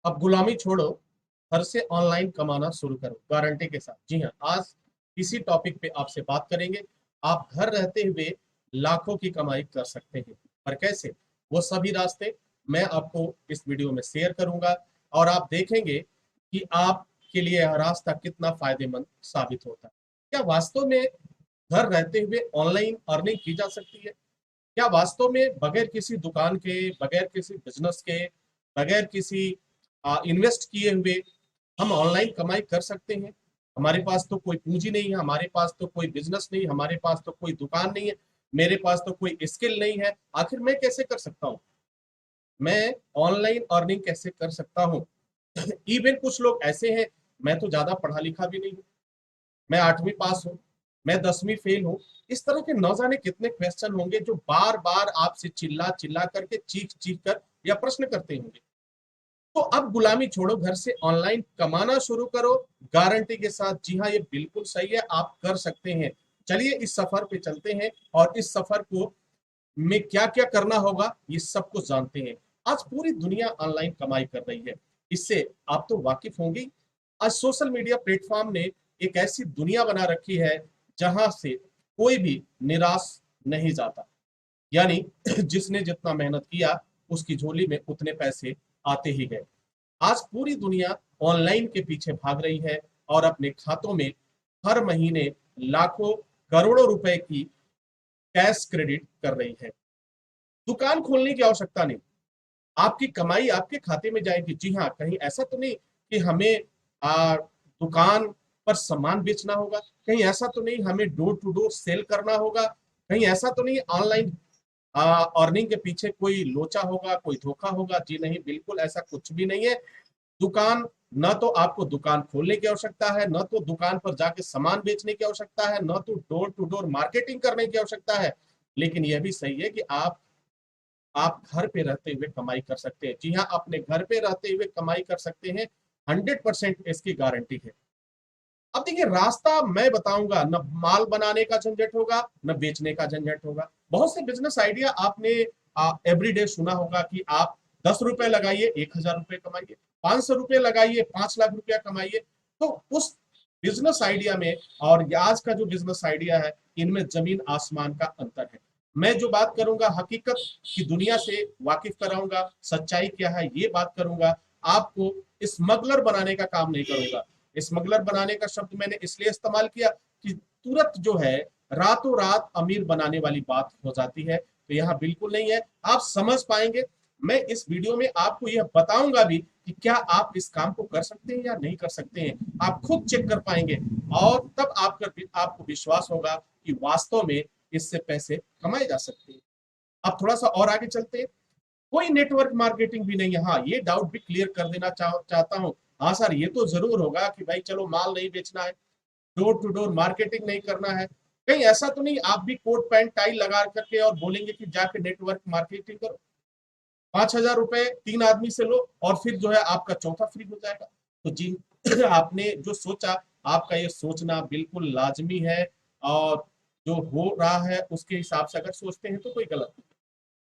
अब गुलामी छोड़ो, घर से ऑनलाइन कमाना शुरू करो गारंटी के साथ। जी हाँ, आज इसी टॉपिक पे आपसे बात करेंगे। आप घर रहते हुए लाखों की कमाई कर सकते हैं, पर कैसे? वो सभी रास्ते मैं आपको इस वीडियो में शेयर करूंगा और आप देखेंगे कि आपके लिए यह रास्ता कितना फायदेमंद साबित होता है। क्या वास्तव में घर रहते हुए ऑनलाइन अर्निंग की जा सकती है? क्या वास्तव में बगैर किसी दुकान के, बगैर किसी बिजनेस के, बगैर किसी इन्वेस्ट किए हुए हम ऑनलाइन कमाई कर सकते हैं? हमारे पास तो कोई पूंजी नहीं है, हमारे पास तो कोई बिजनेस नहीं, हमारे पास तो कोई दुकान नहीं है, मेरे पास तो कोई स्किल नहीं है। आखिर मैं कैसे कर सकता हूँ? मैं ऑनलाइन अर्निंग कैसे कर सकता हूँ? इवन कुछ लोग ऐसे हैं, मैं तो ज्यादा पढ़ा लिखा भी नहीं हूँ, मैं 8वीं पास हूँ, मैं 10वीं फेल हूँ। इस तरह के न जाने कितने क्वेश्चन होंगे जो बार बार आपसे चिल्ला चिल्ला करके, चीख चीख कर या प्रश्न करते होंगे। तो अब गुलामी छोड़ो, घर से ऑनलाइन कमाना शुरू करो गारंटी के साथ। जी हाँ, ये बिल्कुल सही है, आप कर सकते हैं। चलिए इस सफर पे चलते हैं और इस सफर को में क्या क्या करना होगा ये सब कुछ जानते हैं। आज पूरी दुनिया ऑनलाइन कमाई कर रही है, इससे आप तो वाकिफ होंगे। आज सोशल मीडिया प्लेटफॉर्म ने एक ऐसी दुनिया बना रखी है जहां से कोई भी निराश नहीं जाता। यानी जिसने जितना मेहनत किया उसकी झोली में उतने पैसे आते ही गए। आज पूरी दुनिया ऑनलाइन के पीछे भाग रही है और अपने खातों में हर महीने लाखों करोड़ों रुपए की कैश क्रेडिट कर रही है। दुकान खोलने की आवश्यकता नहीं, आपकी कमाई आपके खाते में जाएगी। जी हाँ, कहीं ऐसा तो नहीं कि हमें दुकान पर सामान बेचना होगा, कहीं ऐसा तो नहीं हमें डोर टू डोर सेल करना होगा, कहीं ऐसा तो नहीं ऑनलाइन अर्निंग के पीछे कोई लोचा होगा, कोई धोखा होगा। जी नहीं, बिल्कुल ऐसा कुछ भी नहीं है। दुकान, न तो आपको दुकान खोलने की आवश्यकता है, न तो दुकान पर जाके सामान बेचने की आवश्यकता है, न तो डोर टू डोर मार्केटिंग करने की आवश्यकता है। लेकिन यह भी सही है कि आप घर पे रहते हुए कमाई कर सकते हैं। जी हाँ, अपने घर पे रहते हुए कमाई कर सकते हैं, 100% इसकी गारंटी है। अब देखिए, रास्ता मैं बताऊंगा, न माल बनाने का झंझट होगा, न बेचने का झंझट होगा। बहुत से बिजनेस आइडिया आपने एवरीडे सुना होगा कि आप 10 रुपए लगाइए 1,000 रुपए कमाइए, 500 रुपए लगाइए 5 लाख रुपया कमाइए। तो उस बिजनेस आइडिया में और आज का जो बिजनेस आइडिया है, इनमें जमीन आसमान का अंतर है। मैं जो बात करूंगा हकीकत की दुनिया से वाकिफ कराऊंगा, सच्चाई क्या है ये बात करूंगा। आपको स्मगलर बनाने का काम नहीं करूंगा। स्मगलर बनाने का शब्द मैंने इसलिए इस्तेमाल किया कि तुरंत जो है रातों रात अमीर बनाने वाली बात हो जाती है, तो यहाँ बिल्कुल नहीं है। आप समझ पाएंगे। मैं इस वीडियो में आपको यह बताऊंगा भी कि क्या आप इस काम को कर सकते हैं या नहीं कर सकते हैं। आप खुद चेक कर पाएंगे और तब आपको विश्वास होगा कि वास्तव में इससे पैसे कमाए जा सकते हैं। अब थोड़ा सा और आगे चलते हैं। कोई नेटवर्क मार्केटिंग भी नहीं है। हाँ, ये डाउट भी क्लियर कर देना चाहता हूँ। हाँ सर, ये तो जरूर होगा कि भाई चलो माल नहीं बेचना है, डोर टू डोर मार्केटिंग नहीं करना है, कहीं ऐसा तो नहीं आप भी कोट पैंट टाई लगा करके और बोलेंगे कि जाके नेटवर्क मार्केटिंग करो, 5,000 रुपए 3 आदमी से लो और फिर जो है आपका चौथा फ्री हो जाएगा। तो जी आपने जो सोचा, आपका ये सोचना बिल्कुल लाजमी है और जो हो रहा है उसके हिसाब से अगर सोचते हैं तो कोई गलत नहीं।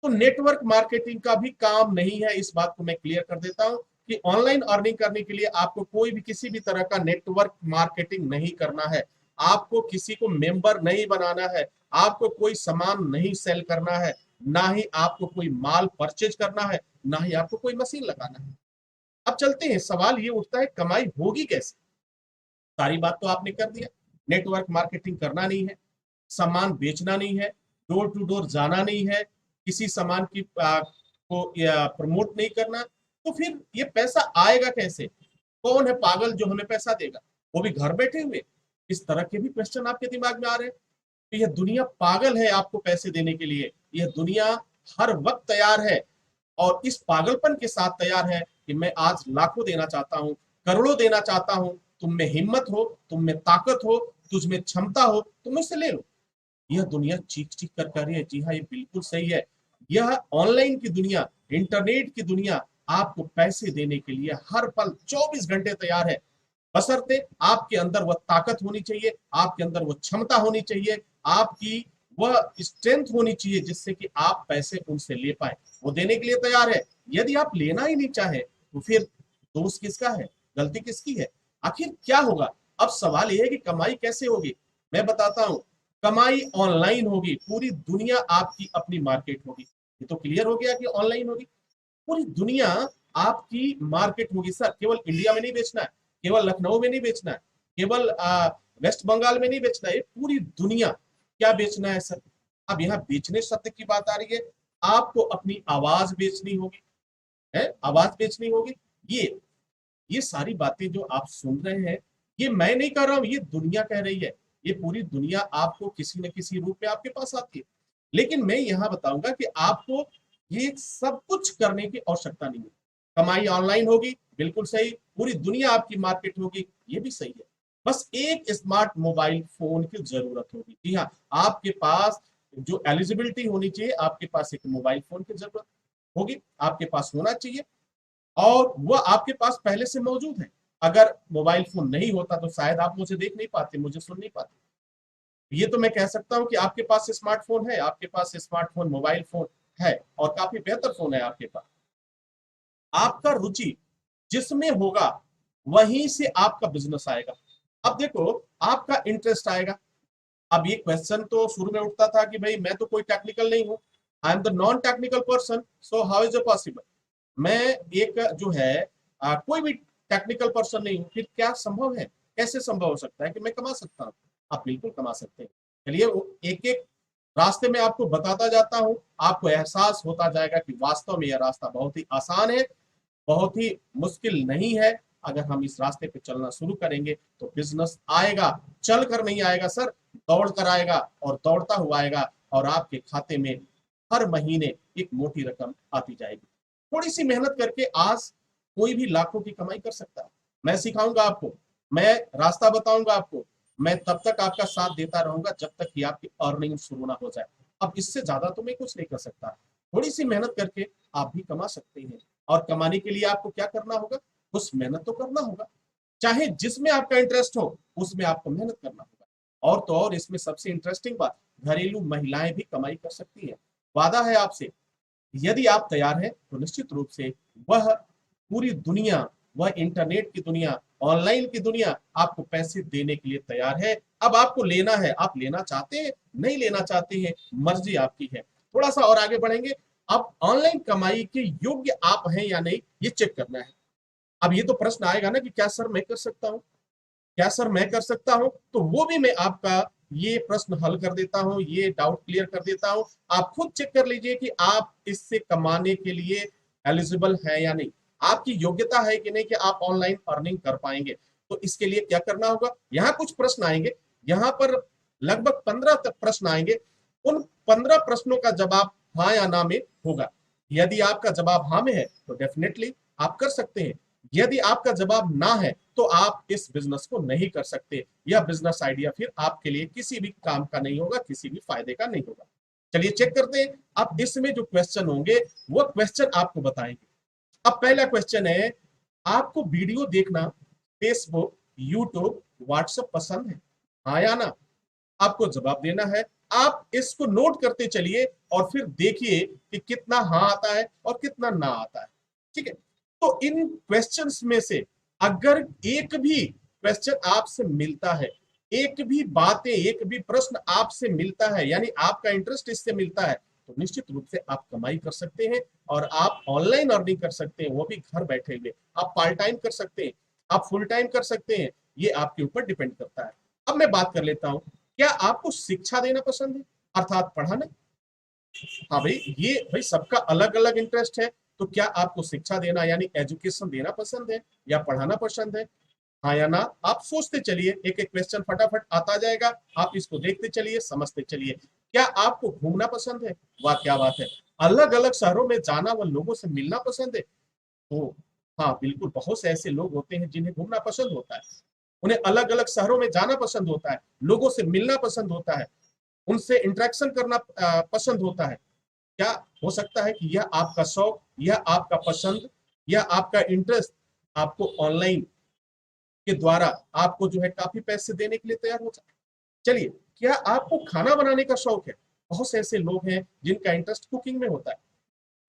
तो नेटवर्क मार्केटिंग का भी काम नहीं है, इस बात को मैं क्लियर कर देता हूं कि ऑनलाइन अर्निंग करने के लिए आपको कोई भी किसी भी तरह का नेटवर्क मार्केटिंग नहीं करना है। आपको किसी को मेंबर नहीं बनाना है, आपको कोई सामान नहीं सेल करना है, ना ही आपको कोई माल परचेज करना है, ना ही आपको कोई मशीन लगाना है। अब चलते हैं, सवाल ये उठता है कमाई होगी कैसे? सारी बात तो आपने कर दिया। नेटवर्क मार्केटिंग करना नहीं है, सामान बेचना नहीं है, डोर टू डोर जाना नहीं है, किसी सामान की को प्रमोट नहीं करना, तो फिर ये पैसा आएगा कैसे? कौन है पागल जो हमें पैसा देगा, वो भी घर बैठे हुए? इस तरह के भी क्वेश्चन आपके दिमाग में आ रहे हैं। तो यह दुनिया पागल है आपको पैसे देने के लिए। यह दुनिया हर वक्त तैयार है और इस पागलपन के साथ तैयार है कि मैं आज लाखों देना चाहता हूं, करोड़ों देना चाहता हूं। तुम में हिम्मत हो, तुम में ताकत हो, तुझ में क्षमता हो, तुम मुझसे ले लो। यह दुनिया चीख चीख कर कह रही है। जी हाँ, ये बिल्कुल सही है। यह ऑनलाइन की दुनिया, इंटरनेट की दुनिया आपको पैसे देने के लिए हर पल 24 घंटे तैयार है। बशर्ते आपके अंदर वह ताकत होनी चाहिए, आपके अंदर वह क्षमता होनी चाहिए, आपकी वह स्ट्रेंथ होनी चाहिए जिससे कि आप पैसे उनसे ले पाए। वो देने के लिए तैयार है। यदि आप लेना ही नहीं चाहे तो फिर दोष किसका है, गलती किसकी है, आखिर क्या होगा? अब सवाल यह है कि कमाई कैसे होगी। मैं बताता हूं, कमाई ऑनलाइन होगी, पूरी दुनिया आपकी अपनी मार्केट होगी। ये तो क्लियर हो गया कि ऑनलाइन होगी, पूरी दुनिया आपकी मार्केट होगी सर। केवल इंडिया में नहीं बेचना है, केवल लखनऊ में नहीं बेचना है, केवल वेस्ट बंगाल में नहीं बेचना है, पूरी दुनिया क्या बेचना है सर। अब यहाँ बेचने शब्द की बात आ रही है, आपको अपनी आवाज बेचनी होगी, है आवाज बेचनी होगी। ये सारी बातें जो आप सुन रहे हैं, ये मैं नहीं कर रहा हूं, ये दुनिया कह रही है। ये पूरी दुनिया आपको किसी न किसी रूप में आपके पास आती है। लेकिन मैं यहां बताऊंगा कि आपको ये सब कुछ करने की आवश्यकता नहीं है। कमाई ऑनलाइन होगी, बिल्कुल सही, पूरी दुनिया आपकी मार्केट होगी, ये भी सही है। बस एक स्मार्ट मोबाइल फोन की जरूरत होगी। जी हाँ, आपके पास जो एलिजिबिलिटी होनी चाहिए, आपके पास एक मोबाइल फोन की जरूरत होगी, आपके पास होना चाहिए, और वह आपके पास पहले से मौजूद है। अगर मोबाइल फोन नहीं होता तो शायद आप मुझे देख नहीं पाते, मुझे सुन नहीं पाते। ये तो मैं कह सकता हूं कि आपके पास स्मार्टफोन है, आपके पास स्मार्टफोन मोबाइल फोन है, और काफी बेहतर फोन है आपके पास। आपका रुचि जिसमें होगा वहीं से आपका बिजनेस आएगा। अब देखो, आपका इंटरेस्ट आएगा। अब ये क्वेश्चन तो शुरू में उठता था कि भाई मैं तो कोई टेक्निकल नहीं हूं, I am the non technical person, so how is it possible. मैं एक जो है कोई भी टेक्निकल पर्सन नहीं हूं, फिर क्या संभव है, कैसे संभव हो सकता है कि मैं कमा सकता हूं? आप बिल्कुल कमा सकते हैं। चलिए वो एक एक रास्ते में आपको बताता जाता हूं, आपको एहसास होता जाएगा कि वास्तव में यह रास्ता बहुत ही आसान है, बहुत ही मुश्किल नहीं है। अगर हम इस रास्ते पे चलना शुरू करेंगे तो बिजनेस आएगा, चल कर नहीं आएगा सर, दौड़ कर आएगा, और दौड़ता हुआ आएगा, और आपके खाते में हर महीने एक मोटी रकम आती जाएगी। थोड़ी सी मेहनत करके आज कोई भी लाखों की कमाई कर सकता है। मैं सिखाऊंगा आपको, मैं रास्ता बताऊंगा आपको, मैं तब तक आपका साथ देता रहूंगा जब तक कि आपकी अर्निंग शुरू ना हो जाए। अब इससे ज्यादा तो मैं कुछ नहीं कर सकता। थोड़ी सी मेहनत करके आप भी कमा सकते हैं, और कमाने के लिए आपको क्या करना होगा, कुछ मेहनत तो करना होगा। चाहे जिसमें आपका इंटरेस्ट हो उसमें आपको मेहनत करना होगा। और तो और इसमें सबसे इंटरेस्टिंग बात, घरेलू महिलाएं भी कमाई कर सकती हैं। वादा है आपसे, यदि आप तैयार हैं तो निश्चित रूप से वह पूरी दुनिया, वह इंटरनेट की दुनिया, ऑनलाइन की दुनिया आपको पैसे देने के लिए तैयार है। अब आपको लेना है, आप लेना चाहते हैं, नहीं लेना चाहते हैं, मर्जी आपकी है। थोड़ा सा और आगे बढ़ेंगे। अब ऑनलाइन कमाई के योग्य आप हैं या नहीं, ये चेक करना है। अब ये तो प्रश्न आएगा ना कि क्या सर मैं कर सकता हूं, क्या सर मैं कर सकता हूं? तो वो भी मैं आपका ये प्रश्न हल कर देता हूं, ये डाउट क्लियर कर देता हूं। आप खुद चेक कर लीजिए कि आप इससे कमाने के लिए एलिजिबल है या नहीं, आपकी योग्यता है कि नहीं कि आप ऑनलाइन अर्निंग कर पाएंगे। तो इसके लिए क्या करना होगा, यहाँ कुछ प्रश्न आएंगे, यहाँ पर लगभग 15 प्रश्न आएंगे। उन 15 प्रश्नों का जवाब हाँ या ना में होगा। यदि आपका जवाब हाँ में है तो डेफिनेटली आप कर सकते हैं। यदि आपका जवाब ना है तो आप इस बिजनेस को नहीं कर सकते। यह बिजनेस आइडिया फिर आपके लिए किसी भी काम का नहीं होगा, किसी भी फायदे का नहीं होगा। चलिए चेक करते हैं। अब इसमें जो क्वेश्चन होंगे वो क्वेश्चन आपको बताएंगे। अब पहला क्वेश्चन है, आपको वीडियो देखना फेसबुक, यूट्यूब, व्हाट्सएप पसंद है, हाँ या ना? आपको जवाब देना है। आप इसको नोट करते चलिए और फिर देखिए कि कितना हाँ आता है और कितना ना आता है। ठीक है, तो इन क्वेश्चंस में से अगर एक भी क्वेश्चन आपसे मिलता है, एक भी बातें, एक भी प्रश्न आपसे मिलता है, यानी आपका इंटरेस्ट इससे मिलता है, तो निश्चित रूप से आप कमाई कर सकते हैं, और आप ऑनलाइन अर्निंग कर सकते हैं, वो भी घर बैठे हुए। आप पार्ट टाइम कर सकते हैं, आप फुल टाइम कर सकते हैं, ये आपके ऊपर डिपेंड करता है। अब मैं बात कर लेता हूं, क्या आपको शिक्षा देना पसंद है, अर्थात पढ़ाना? हाँ भाई, ये भाई सबका अलग अलग इंटरेस्ट है। तो क्या आपको शिक्षा देना यानी एजुकेशन देना पसंद है, या पढ़ाना पसंद है, हाँ या ना? आप सोचते चलिए, एक एक क्वेश्चन फटाफट आता जाएगा, आप इसको देखते चलिए, समझते चलिए। क्या आपको घूमना पसंद है? वाह क्या बात है। अलग अलग शहरों में जाना व लोगों से मिलना पसंद है? तो हाँ बिल्कुल, बहुत से ऐसे लोग होते हैं जिन्हें घूमना पसंद होता है, उन्हें अलग अलग शहरों में जाना पसंद होता है, लोगों से मिलना पसंद होता है, उनसे इंटरेक्शन करना पसंद होता है। क्या हो सकता है कि यह आपका शौक, यह आपका पसंद, यह आपका इंटरेस्ट आपको ऑनलाइन के द्वारा आपको जो है काफी पैसे देने के लिए तैयार हो जाए? चलिए, क्या आपको खाना बनाने का शौक है? बहुत से ऐसे लोग हैं जिनका इंटरेस्ट कुकिंग में होता है,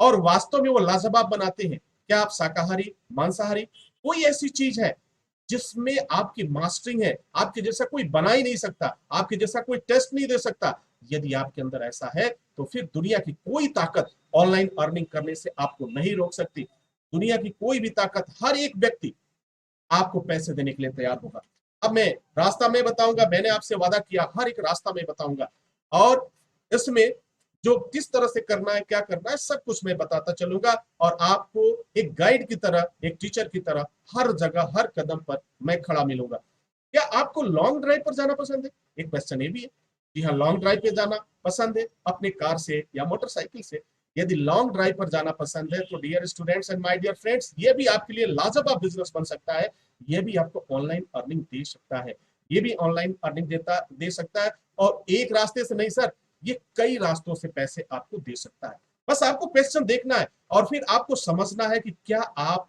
और वास्तव में वो लाजवाब बनाते हैं। क्या आप शाकाहारी, मांसाहारी, कोई ऐसी चीज है जिसमें आपकी मास्टरिंग है, आपके जैसा कोई बना ही नहीं सकता, आपके जैसा कोई टेस्ट नहीं दे सकता। यदि आपके अंदर ऐसा है तो फिर दुनिया की कोई ताकत ऑनलाइन अर्निंग करने से आपको नहीं रोक सकती। दुनिया की कोई भी ताकत, हर एक व्यक्ति आपको पैसे देने के लिए तैयार होगा। अब मैं रास्ता में बताऊंगा, मैंने आपसे वादा किया हर एक रास्ता में बताऊंगा, और इसमें जो किस तरह से करना है, क्या करना है, सब कुछ मैं बताता चलूंगा। और आपको एक गाइड की तरह, एक टीचर की तरह हर जगह हर कदम पर मैं खड़ा मिलूंगा। क्या आपको लॉन्ग ड्राइव पर जाना पसंद है? एक क्वेश्चन ये भी है। जी हाँ, लॉन्ग ड्राइव पे जाना पसंद है अपने कार से या मोटरसाइकिल से? यदि लॉन्ग ड्राइव पर जाना पसंद है तो dear students and my dear friends, ये भी आपके लिए लाजवाब बिजनेस बन सकता है। ये भी आपको ऑनलाइन अर्निंग दे सकता है। ये भी ऑनलाइन अर्निंग दे सकता है। और एक रास्ते से नहीं सर, ये कई रास्तों से पैसे आपको दे सकता है। बस आपको क्वेश्चन देखना है और फिर आपको समझना है कि क्या आप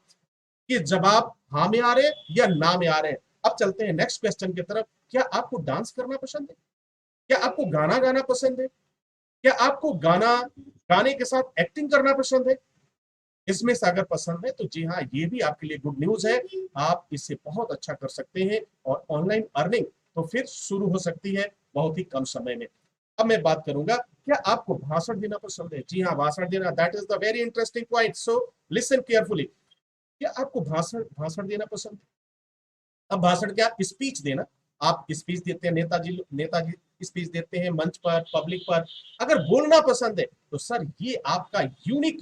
के जवाब हाँ में आ रहे हैं या ना में आ रहे हैं। अब चलते हैं नेक्स्ट क्वेश्चन की तरफ। क्या आपको डांस करना पसंद है? क्या आपको गाना गाना पसंद है? क्या आपको गाने के साथ एक्टिंग करना पसंद है? इसमें से अगर पसंद है तो जी हाँ, ये भी आपके लिए गुड न्यूज है। आप इससे बहुत अच्छा कर सकते हैं और ऑनलाइन अर्निंग तो फिर शुरू हो सकती है बहुत ही कम समय में। अब मैं बात करूंगा, क्या आपको भाषण देना पसंद है? जी हाँ, भाषण देना, that is the very interesting point, so listen carefully. क्या आपको भाषण भाषण देना पसंद है? अब भाषण क्या, स्पीच देना। आप स्पीच देते हैं, नेताजी स्पीच देते हैं मंच पर, पब्लिक पर। अगर बोलना पसंद है तो सर ये आपका यूनिक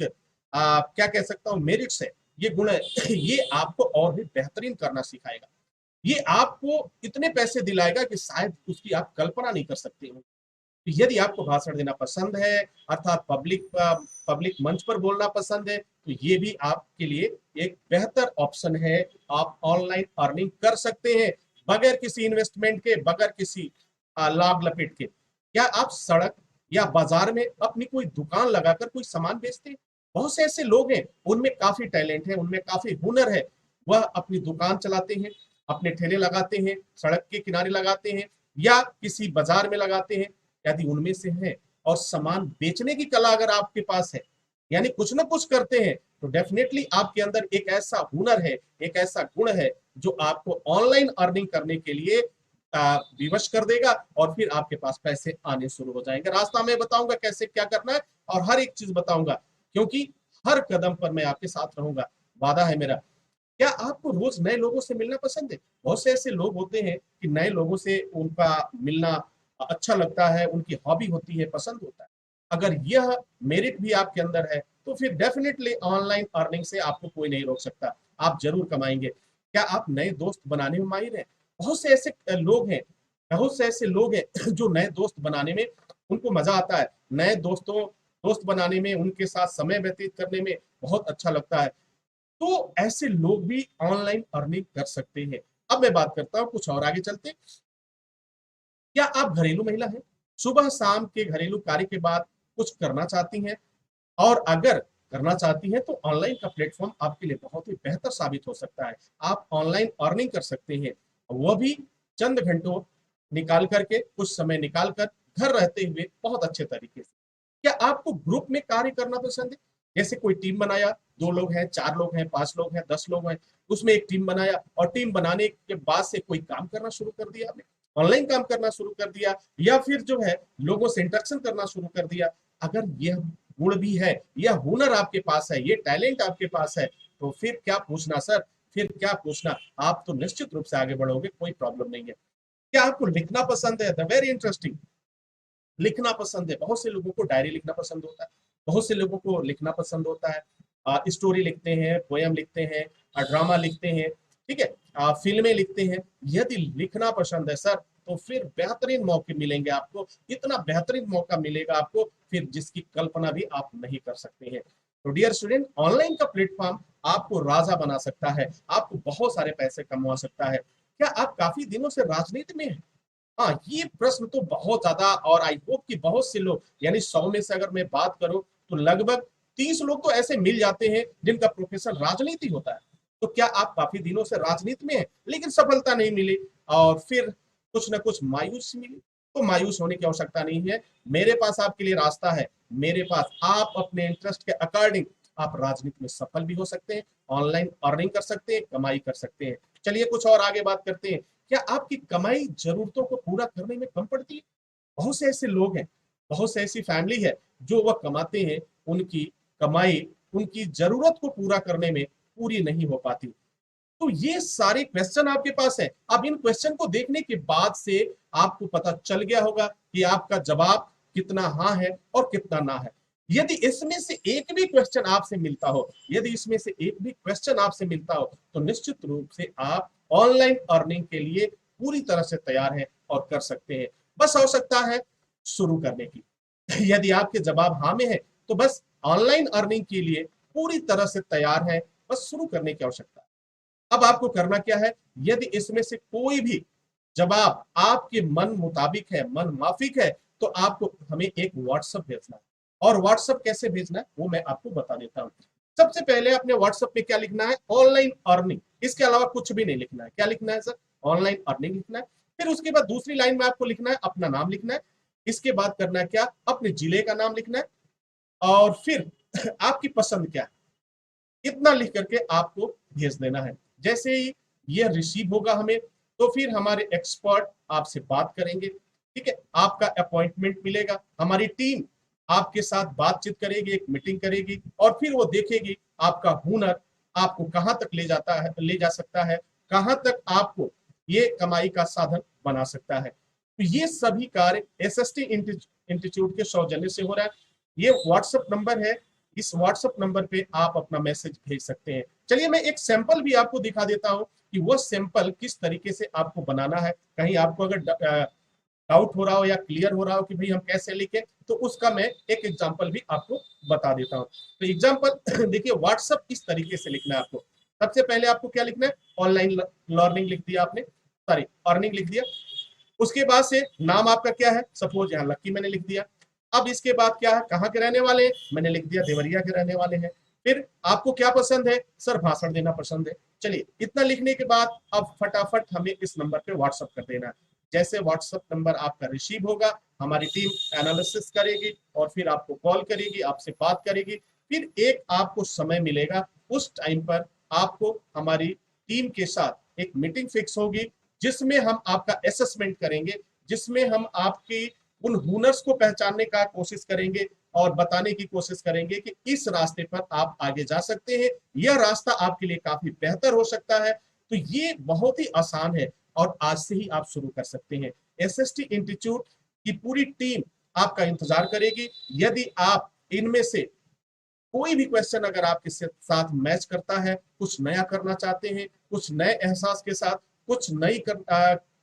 क्या कह सकता हूं, मेरिट्स है, ये गुण है। ये आपको और भी बेहतरीन करना सिखाएगा। ये आपको इतने पैसे दिलाएगा कि शायद उसकी आप कल्पना नहीं कर सकते हो। यदि आपको भाषण देना पसंद है, अर्थात पब्लिक मंच पर बोलना पसंद है, तो ये भी आपके लिए एक बेहतर ऑप्शन है। आप ऑनलाइन अर्निंग कर सकते हैं बगैर किसी इन्वेस्टमेंट के, बगैर किसी लाभ लपेट के। क्या आप सड़क या बाजार में अपनी कोई दुकान लगाकर कोई सामान बेचते हैं? बहुत से ऐसे लोग हैं, उनमें काफी टैलेंट है, उनमें काफी हुनर है। वह अपनी दुकान चलाते हैं, अपने ठेले लगाते हैं, सड़क के किनारे लगाते हैं या किसी बाजार में लगाते हैं। यदि उनमें से है और सामान बेचने की कला अगर आपके पास है, यानी कुछ ना कुछ करते हैं, तो डेफिनेटली आपके अंदर एक ऐसा हुनर है, एक ऐसा गुण है जो आपको ऑनलाइन अर्निंग करने के लिए विवश कर देगा और फिर आपके पास पैसे आने शुरू हो जाएंगे। रास्ता मैं बताऊंगा कैसे क्या करना है और हर एक चीज बताऊंगा, क्योंकि हर कदम पर मैं आपके साथ रहूंगा, वादा है मेरा। क्या आपको रोज नए लोगों से मिलना पसंद है? बहुत से ऐसे लोग होते हैं कि नए लोगों से उनका मिलना अच्छा लगता है, उनकी हॉबी होती है, पसंद होता है। अगर यह मेरिट भी आपके अंदर है तो फिर डेफिनेटली ऑनलाइन अर्निंग से आपको कोई नहीं रोक सकता, आप जरूर कमाएंगे। क्या आप नए दोस्त बनाने में माहिर हैं? बहुत से ऐसे लोग हैं, बहुत से ऐसे लोग हैं जो नए दोस्त बनाने में उनको मजा आता है। नए दोस्त बनाने में, उनके साथ समय व्यतीत करने में बहुत अच्छा लगता है। तो ऐसे लोग भी ऑनलाइन अर्निंग कर सकते हैं। अब मैं बात करता हूं, कुछ और आगे चलते। क्या आप घरेलू महिला हैं? सुबह शाम के घरेलू कार्य के बाद कुछ करना चाहती हैं, और अगर करना चाहती हैं तो ऑनलाइन का प्लेटफॉर्म आपके लिए बहुत ही बेहतर साबित हो सकता है। आप ऑनलाइन अर्निंग कर सकते हैं, वह भी चंद घंटों निकाल करके, कुछ समय निकाल कर, घर रहते हुए बहुत अच्छे तरीके से। क्या आपको ग्रुप में कार्य करना पसंद है? जैसे कोई टीम बनाया, 2 लोग हैं, 4 लोग हैं, 5 लोग हैं, 10 लोग हैं, उसमें एक टीम बनाया और टीम बनाने के बाद से कोई काम करना शुरू कर दिया आपने, ऑनलाइन काम करना शुरू कर दिया, या फिर जो है लोगों से इंटरेक्शन करना शुरू कर दिया। अगर यह गुण भी है, यह हुनर आपके पास है, ये टैलेंट आपके पास है, तो फिर क्या पूछना सर, फिर क्या पूछना, आप तो निश्चित रूप से आगे बढ़ोगे, कोई प्रॉब्लम नहीं है। क्या आपको लिखना पसंद है? The very interesting. लिखना पसंद है, बहुत से लोगों को डायरी लिखना पसंद होता है, बहुत से लोगों को लिखना पसंद होता है। स्टोरी लिखते हैं, पोयम लिखते हैं, ड्रामा लिखते हैं, ठीक है, फिल्में लिखते हैं। यदि लिखना पसंद है सर, तो फिर बेहतरीन मौके मिलेंगे आपको, इतना बेहतरीन मौका मिलेगा आपको फिर जिसकी कल्पना भी आप नहीं कर सकते हैं। तो डियर स्टूडेंट, ऑनलाइन का प्लेटफॉर्म आपको राजा बना सकता है, आपको बहुत सारे पैसे कमवा सकता है। क्या आप काफी दिनों से राजनीति में हैं? हाँ, ये प्रश्न तो बहुत ज्यादा, और आई होप कि बहुत से लोग, यानी 100 में से अगर मैं बात करूं तो लगभग 30 लोग तो ऐसे मिल जाते हैं जिनका प्रोफेशन राजनीति होता है। तो क्या आप काफी दिनों से राजनीति में हैं लेकिन सफलता नहीं मिली और फिर कुछ ना कुछ मायूसी मिली? तो मायूस होने की आवश्यकता नहीं है, मेरे पास आपके लिए रास्ता है। मेरे पास आप अपने इंटरेस्ट के अकॉर्डिंग आप राजनीति में सफल भी हो सकते हैं, ऑनलाइन अर्निंग कर सकते हैं, कमाई कर सकते हैं। चलिए कुछ और आगे बात करते हैं। क्या आपकी कमाई जरूरतों को पूरा करने में कम पड़ती है? बहुत से ऐसे लोग हैं, बहुत से ऐसी फैमिली है जो वह कमाते हैं, उनकी कमाई उनकी जरूरत को पूरा करने में पूरी नहीं हो पाती। तो ये सारे क्वेश्चन आपके पास है। अब इन क्वेश्चन को देखने के बाद से आपको पता चल गया होगा कि आपका जवाब कितना हाँ है और कितना ना है। यदि इसमें से एक भी क्वेश्चन आपसे मिलता हो, यदि इसमें से एक भी क्वेश्चन आपसे मिलता हो, तो निश्चित रूप से आप ऑनलाइन अर्निंग के लिए पूरी तरह से तैयार हैं और कर सकते हैं। बस आवश्यकता है शुरू करने की। यदि आपके जवाब हाँ में है, तो बस ऑनलाइन अर्निंग के लिए पूरी तरह से तैयार है, बस शुरू करने की आवश्यकता है। अब आपको करना क्या है, यदि इसमें से कोई भी जवाब आपके मन मुताबिक है, मन माफिक है, तो आपको हमें एक व्हाट्सएप भेजना है। और व्हाट्सएप कैसे भेजना है वो मैं आपको बता देता हूं। सबसे पहले अपने व्हाट्सएप पे क्या लिखना है, ऑनलाइन अर्निंग, इसके अलावा कुछ भी नहीं लिखना है। क्या लिखना है सर, ऑनलाइन अर्निंग लिखना है। फिर उसके बाद दूसरी लाइन में आपको लिखना है अपना नाम लिखना है। इसके बाद करना है क्या, अपने जिले का नाम लिखना है, और फिर आपकी पसंद क्या है, इतना लिख करके आपको भेज देना है। जैसे ही ये रिसीव होगा हमें, तो फिर हमारे एक्सपर्ट आपसे बात करेंगे। ठीक है, आपका अपॉइंटमेंट मिलेगा, हमारी टीम आपके साथ बातचीत करेगी, एक मीटिंग करेगी, और फिर वो देखेगी आपका हुनर आपको कहां तक ले जाता है, ले जा सकता है, कहां तक आपको ये कमाई का साधन बना सकता है। तो ये सभी कार्य एसएसटी इंस्टीट्यूट के सौजन्य से हो रहा है। ये व्हाट्सएप नंबर है, इस व्हाट्सएप नंबर पे आप अपना मैसेज भेज सकते हैं। चलिए मैं एक सैंपल भी आपको दिखा देता हूं कि वह सैंपल किस तरीके से आपको बनाना है। कहीं आपको अगर डाउट हो रहा हो या क्लियर हो रहा हो कि भाई हम कैसे लिखें, तो उसका मैं एक एग्जांपल भी आपको बता देता हूं। तो एग्जांपल देखिए, व्हाट्सएप इस तरीके से लिखना है आपको। सबसे पहले आपको क्या लिखना है, ऑनलाइन लर्निंग लिख दिया आपने, सॉरी अर्निंग लिख दिया। उसके बाद से नाम आपका क्या है, सपोज यहाँ लक्की मैंने लिख दिया। अब इसके बाद क्या है, कहाँ के रहने वाले हैं, मैंने लिख दिया देवरिया के रहने वाले हैं। फिर आपको क्या पसंद है, सर भाषण देना पसंद है। चलिए इतना लिखने के बाद अब फटाफट हमें इस नंबर पे व्हाट्सएप कर देना है। जैसे व्हाट्सएप नंबर आपका रिसीव होगा, हमारी टीम एनालिसिस करेगी और फिर आपको कॉल करेगी, आपसे बात करेगी। फिर एक आपको समय मिलेगा, उस टाइम पर आपको हमारी टीम के साथ एक मीटिंग फिक्स होगी, जिसमें हम आपका असेसमेंट करेंगे, जिसमें हम आपकी उन हुनर्स को पहचानने का कोशिश करेंगे और बताने की कोशिश करेंगे कि इस रास्ते पर आप आगे जा सकते हैं, यह रास्ता आपके लिए काफी बेहतर हो सकता है। तो ये बहुत ही आसान है और आज से ही आप शुरू कर सकते हैं। एसएसटी इंस्टीट्यूट की पूरी टीम आपका इंतजार करेगी। यदि आप इनमें से कोई भी क्वेश्चन अगर आपके साथ मैच करता है, कुछ नया करना चाहते हैं, कुछ नए एहसास के साथ, कुछ नई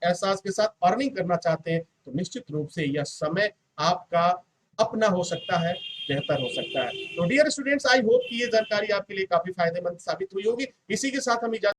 एहसास के साथ अर्निंग करना चाहते हैं, तो निश्चित रूप से यह समय आपका अपना हो सकता है, बेहतर हो सकता है। तो डियर स्टूडेंट्स, आई होप कि ये जानकारी आपके लिए काफी फायदेमंद साबित हुई होगी। इसी के साथ हम इजाजत